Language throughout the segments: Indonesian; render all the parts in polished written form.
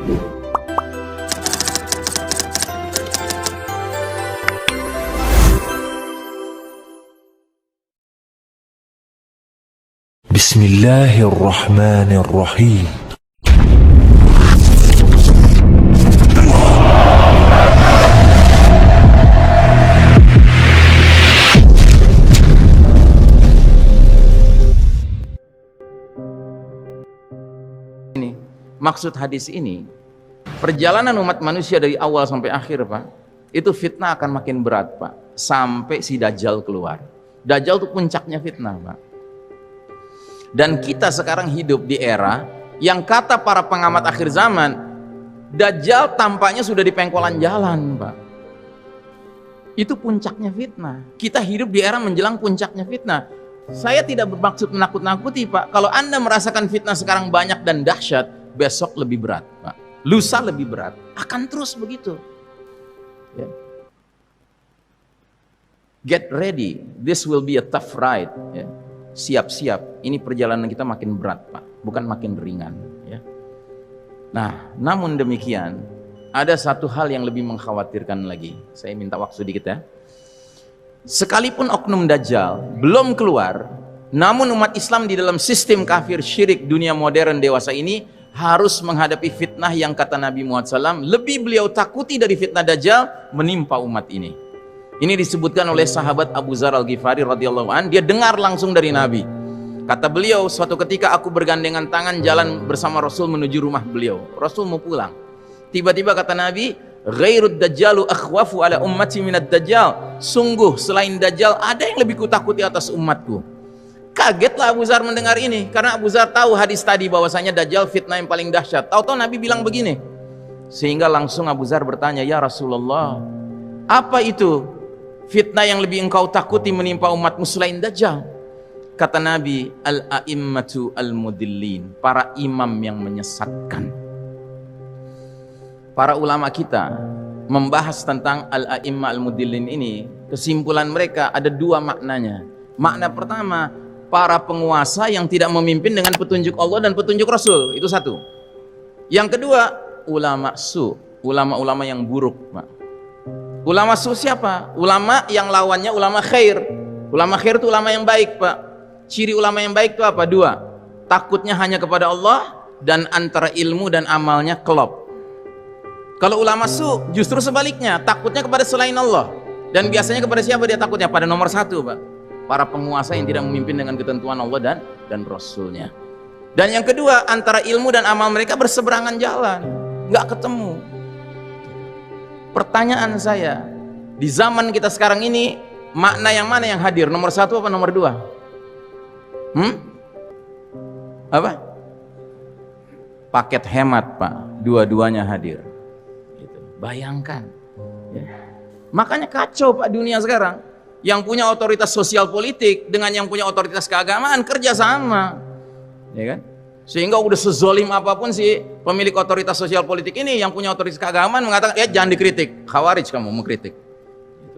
Bismillahirrahmanirrahim. Maksud hadis ini, perjalanan umat manusia dari awal sampai akhir, Pak, itu fitnah akan makin berat, Pak, sampai si Dajjal keluar. Dajjal itu puncaknya fitnah, Pak. Dan kita sekarang hidup di era yang kata para pengamat akhir zaman, Dajjal tampaknya sudah di pengkolan jalan, Pak. Itu puncaknya fitnah. Kita hidup di era menjelang puncaknya fitnah. Saya tidak bermaksud menakut-nakuti, Pak. Kalau Anda merasakan fitnah sekarang banyak dan dahsyat, besok lebih berat, Pak. Lusa lebih berat. Akan terus begitu. Ya. Get ready. This will be a tough ride. Ya. Siap-siap. Ini perjalanan kita makin berat, Pak. Bukan makin ringan. Ya. Nah, namun demikian, ada satu hal yang lebih mengkhawatirkan lagi. Saya minta waktu sedikit ya. Sekalipun oknum Dajjal belum keluar, namun umat Islam di dalam sistem kafir syirik dunia modern dewasa ini harus menghadapi fitnah yang kata Nabi Muhammad SAW lebih beliau takuti dari fitnah Dajjal menimpa umat ini. Ini disebutkan oleh sahabat Abu Dzar Al-Ghifari radhiyallahu an. Dia dengar langsung dari Nabi. Kata beliau, suatu ketika aku bergandengan tangan jalan bersama Rasul menuju rumah beliau. Rasul mau pulang. Tiba-tiba kata Nabi, ghairud dajjalu akhwafu ala ummati minad dajjal. Sungguh selain Dajjal ada yang lebih kutakuti atas umatku. Kagetlah Abu Dzar mendengar ini, karena Abu Dzar tahu hadis tadi bahwasanya Dajjal fitnah yang paling dahsyat. Tahu-tahu Nabi bilang begini. Sehingga langsung Abu Dzar bertanya, "Ya Rasulullah, apa itu fitnah yang lebih engkau takuti menimpa umatmu selain Dajjal?" Kata Nabi, "Al-a'immatu al-mudillin," para imam yang menyesatkan. Para ulama kita membahas tentang al-a'imma al-mudillin ini, kesimpulan mereka ada dua maknanya. Makna pertama, para penguasa yang tidak memimpin dengan petunjuk Allah dan petunjuk Rasul, itu satu. Yang kedua, ulama su, ulama-ulama yang buruk, Pak. Ulama su siapa? Ulama yang lawannya ulama khair. Ulama khair itu ulama yang baik, Pak. Ciri ulama yang baik itu apa? Dua. Takutnya hanya kepada Allah dan antara ilmu dan amalnya klop. Kalau ulama su justru sebaliknya, takutnya kepada selain Allah. Dan biasanya kepada siapa dia takutnya? Pada nomor satu, Pak. Para penguasa yang tidak memimpin dengan ketentuan Allah dan Rasulnya. Dan yang kedua, antara ilmu dan amal mereka berseberangan jalan, nggak ketemu. Pertanyaan saya, di zaman kita sekarang ini, makna yang mana yang hadir? Nomor satu apa nomor dua? Apa? Paket hemat, Pak. Dua-duanya hadir. Gitu. Bayangkan. Ya. Makanya kacau, Pak, dunia sekarang. Yang punya otoritas sosial politik dengan yang punya otoritas keagamaan kerja sama, ya kan? Sehingga udah sezolim apapun si pemilik otoritas sosial politik ini, yang punya otoritas keagamaan mengatakan, ya jangan dikritik, khawarij kamu mengkritik.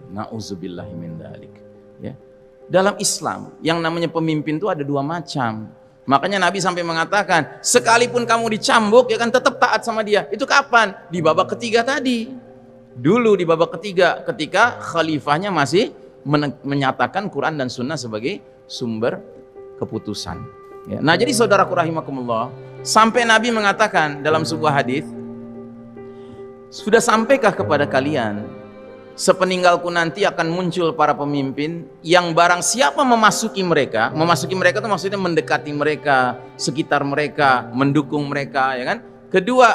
Nauzubillahi min dzalik. Ya. Dalam Islam yang namanya pemimpin itu ada dua macam. Makanya Nabi sampai mengatakan, sekalipun kamu dicambuk, ya kan tetap taat sama dia. Itu kapan? Di babak ketiga tadi. Dulu di babak ketiga, ketika khalifahnya masih menyatakan Quran dan Sunnah sebagai sumber keputusan. Ya. Nah, jadi saudaraku rahimakumullah, sampai Nabi mengatakan dalam sebuah hadis, sudah sampaikah kepada kalian, sepeninggalku nanti akan muncul para pemimpin yang barang siapa memasuki mereka itu maksudnya mendekati mereka, sekitar mereka, mendukung mereka, ya kan? Kedua,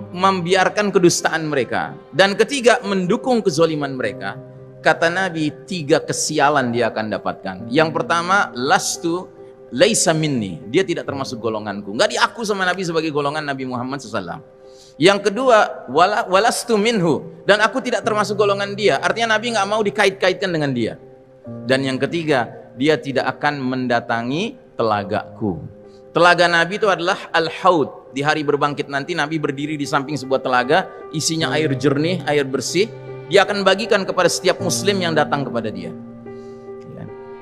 membiarkan kedustaan mereka, dan ketiga, mendukung kezaliman mereka. Kata Nabi, 3 kesialan dia akan dapatkan. Yang pertama, lastu laisa minni, dia tidak termasuk golonganku, nggak diaku sama Nabi sebagai golongan Nabi Muhammad SAW. Yang kedua, walastu minhu, dan aku tidak termasuk golongan dia, artinya Nabi nggak mau dikait-kaitkan dengan dia. Dan yang ketiga, dia tidak akan mendatangi telagaku. Telaga Nabi itu adalah al-haud. Di hari berbangkit nanti Nabi berdiri di samping sebuah telaga, isinya air jernih, air bersih. Dia akan bagikan kepada setiap muslim yang datang kepada dia.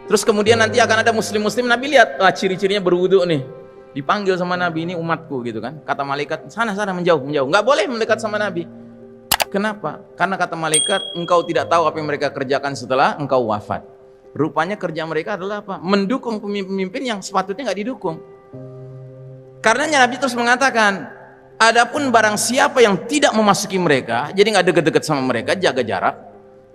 Terus kemudian nanti akan ada muslim-muslim, Nabi lihat, ciri-cirinya berwudu nih. Dipanggil sama Nabi, ini umatku gitu kan. Kata malaikat, sana menjauh. Nggak boleh mendekat sama Nabi. Kenapa? Karena kata malaikat, engkau tidak tahu apa yang mereka kerjakan setelah engkau wafat. Rupanya kerja mereka adalah apa? Mendukung pemimpin yang sepatutnya nggak didukung. Karenanya Nabi terus mengatakan, adapun barang siapa yang tidak memasuki mereka, jadi nggak deket-deket sama mereka, jaga jarak,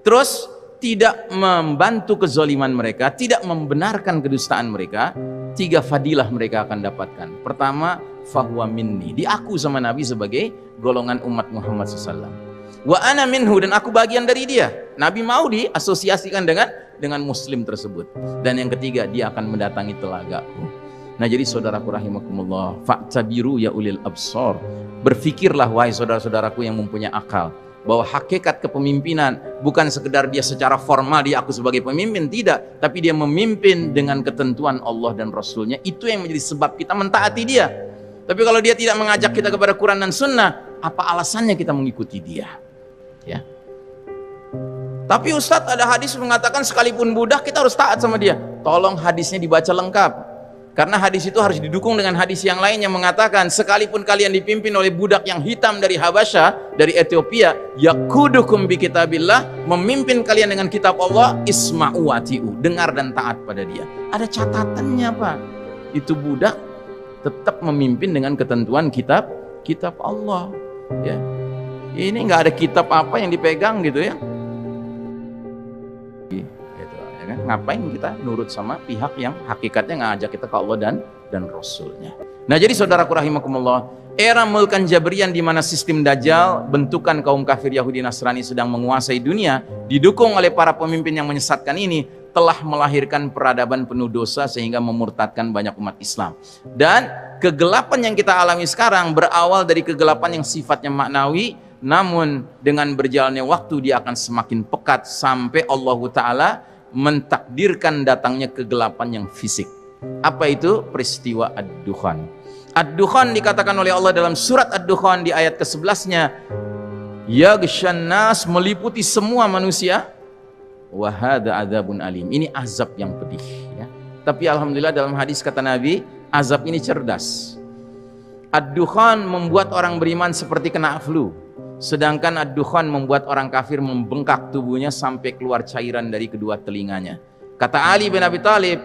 terus tidak membantu kezaliman mereka, tidak membenarkan kedustaan mereka, 3 fadilah mereka akan dapatkan. Pertama, fahuwa minni, diaku sama Nabi sebagai golongan umat Muhammad SAW. Wa ana minhu, dan aku bagian dari dia. Nabi mau diasosiasikan dengan muslim tersebut. Dan yang ketiga, dia akan mendatangi telagaku. Nah, jadi saudaraku rahimakumullah, fa'tabiru ya ulil absar, berfikirlah wahai saudara-saudaraku yang mempunyai akal, bahwa hakikat kepemimpinan bukan sekedar dia secara formal dia aku sebagai pemimpin, tidak, tapi dia memimpin dengan ketentuan Allah dan Rasulnya. Itu yang menjadi sebab kita mentaati dia. Tapi kalau dia tidak mengajak kita kepada Quran dan Sunnah, apa alasannya kita mengikuti dia? Ya. Tapi Ustadz, ada hadis mengatakan sekalipun budak kita harus taat sama dia. Tolong hadisnya dibaca lengkap, karena hadis itu harus didukung dengan hadis yang lain yang mengatakan sekalipun kalian dipimpin oleh budak yang hitam dari Habasyah, dari Ethiopia, yakudukum bi kitabillah, memimpin kalian dengan kitab Allah, isma'u wati'u, dengar dan taat pada dia. Ada catatannya Pak, itu budak tetap memimpin dengan ketentuan kitab Allah. Ya, ini nggak ada kitab apa yang dipegang gitu ya. Ngapain kita nurut sama pihak yang hakikatnya ngajak kita ke Allah dan Rasulnya. Nah, jadi saudaraku rahimakumullah, era Mulkan Jabrian di mana sistem Dajjal, bentukan kaum kafir Yahudi Nasrani sedang menguasai dunia, didukung oleh para pemimpin yang menyesatkan ini, telah melahirkan peradaban penuh dosa sehingga memurtadkan banyak umat Islam. Dan kegelapan yang kita alami sekarang berawal dari kegelapan yang sifatnya maknawi, namun dengan berjalannya waktu dia akan semakin pekat sampai Allah Ta'ala mentakdirkan datangnya kegelapan yang fisik. Apa itu? Peristiwa Ad-Dukhan. Ad-Dukhan dikatakan oleh Allah dalam surat Ad-Dukhan di ayat ke-11-nya, yaghshan nas, meliputi semua manusia, wa hadza adzabun alim, ini azab yang pedih ya. Tapi alhamdulillah dalam hadis kata Nabi, azab ini cerdas. Ad-Dukhan membuat orang beriman seperti kena flu, sedangkan ad-dukhan membuat orang kafir membengkak tubuhnya sampai keluar cairan dari kedua telinganya. Kata Ali bin Abi Thalib,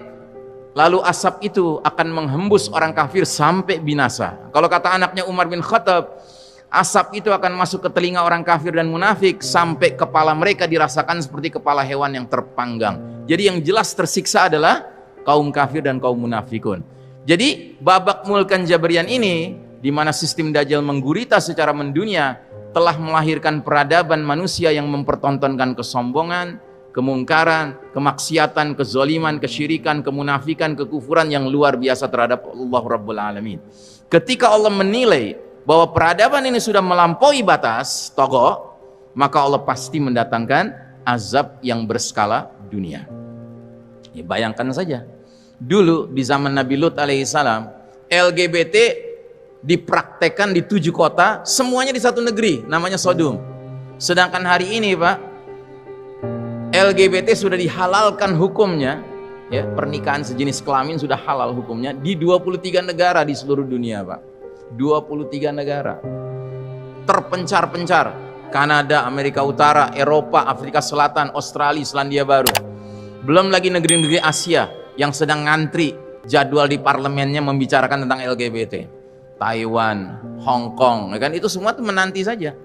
lalu asap itu akan menghembus orang kafir sampai binasa. Kalau kata anaknya Umar bin Khattab, asap itu akan masuk ke telinga orang kafir dan munafik sampai kepala mereka dirasakan seperti kepala hewan yang terpanggang. Jadi yang jelas tersiksa adalah kaum kafir dan kaum munafikun. Jadi babak Mulkan Jabrian ini, di mana sistem Dajjal menggurita secara mendunia, telah melahirkan peradaban manusia yang mempertontonkan kesombongan, kemungkaran, kemaksiatan, kezaliman, kesyirikan, kemunafikan, kekufuran yang luar biasa terhadap Allah Rabbul Alamin. Ketika Allah menilai bahwa peradaban ini sudah melampaui batas togo, maka Allah pasti mendatangkan azab yang berskala dunia. Ya, bayangkan saja, dulu di zaman Nabi Lut alaihissalam, LGBT dipraktekkan di 7 kota, semuanya di satu negeri, namanya Sodom. Sedangkan hari ini Pak, LGBT sudah dihalalkan hukumnya, ya, pernikahan sejenis kelamin sudah halal hukumnya di 23 negara di seluruh dunia Pak. 23 negara terpencar-pencar, Kanada, Amerika Utara, Eropa, Afrika Selatan, Australia, Selandia Baru. Belum lagi negeri-negeri Asia yang sedang ngantri jadwal di parlemennya membicarakan tentang LGBT. Taiwan, Hong Kong, ya kan, itu semua tuh menanti saja.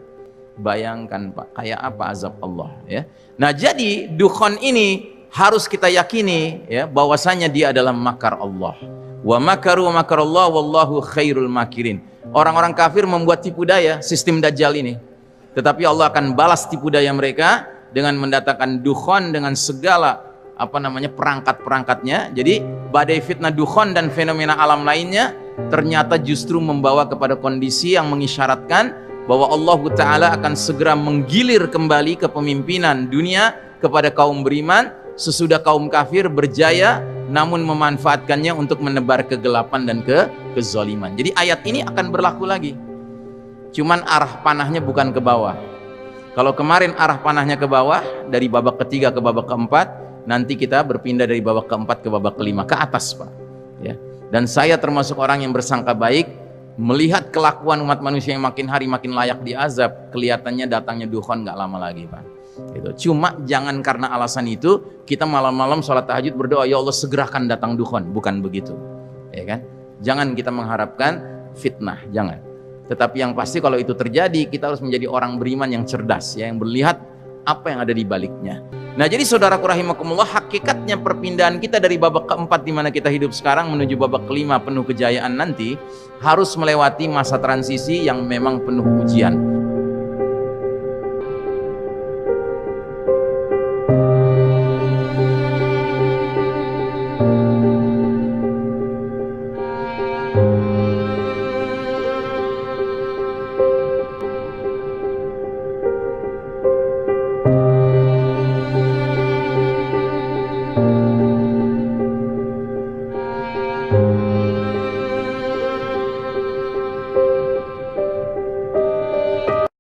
Bayangkan Pak, kayak apa azab Allah ya. Nah, jadi Dukhan ini harus kita yakini ya, bahwasanya dia adalah makar Allah. Wa makaru wa makarallah wallahu khairul makirin. Orang-orang kafir membuat tipu daya sistem Dajjal ini, tetapi Allah akan balas tipu daya mereka dengan mendatangkan Dukhan dengan segala perangkat-perangkatnya. Jadi badai fitnah Dukhan dan fenomena alam lainnya ternyata justru membawa kepada kondisi yang mengisyaratkan bahwa Allah Ta'ala akan segera menggilir kembali kepemimpinan dunia kepada kaum beriman sesudah kaum kafir berjaya namun memanfaatkannya untuk menebar kegelapan dan kezaliman. Jadi ayat ini akan berlaku lagi, cuman arah panahnya bukan ke bawah. Kalau kemarin arah panahnya ke bawah dari babak ketiga ke babak keempat, nanti kita berpindah dari babak keempat ke babak kelima ke atas Pak ya. Dan saya termasuk orang yang bersangka baik, melihat kelakuan umat manusia yang makin hari makin layak diazab, kelihatannya datangnya dukhon nggak lama lagi, Pak. Gitu. Cuma jangan karena alasan itu kita malam-malam sholat tahajud berdoa, ya Allah segerakan datang dukhon, bukan begitu, ya kan? Jangan kita mengharapkan fitnah, jangan. Tetapi yang pasti kalau itu terjadi, kita harus menjadi orang beriman yang cerdas, ya, yang melihat apa yang ada di baliknya. Nah, jadi saudaraku rahimakumullah, hakikatnya perpindahan kita dari babak keempat di mana kita hidup sekarang menuju babak kelima penuh kejayaan nanti harus melewati masa transisi yang memang penuh ujian.